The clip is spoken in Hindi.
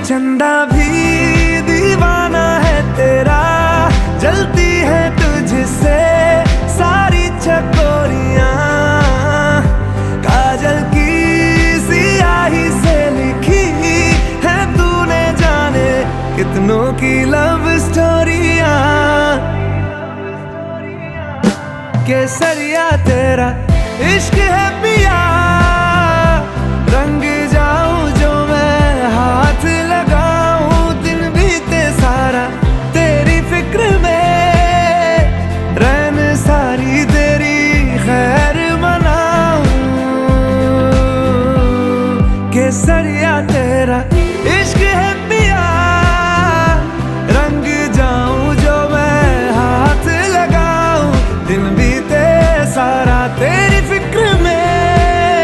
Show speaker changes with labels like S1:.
S1: चंदा भी दीवाना है तेरा, जलती है तुझसे सारी चकोरियां। काजल की सियाही से लिखी है तूने जाने कितनों की लव स्टोरियां। केसरिया तेरा इश्क है पिया, रंग जाऊं जो मैं हाथ लगाऊं, दिन बीते सारा तेरी फिक्र में, रैन सारी तेरी खैर मनाऊं। केसरिया तेरा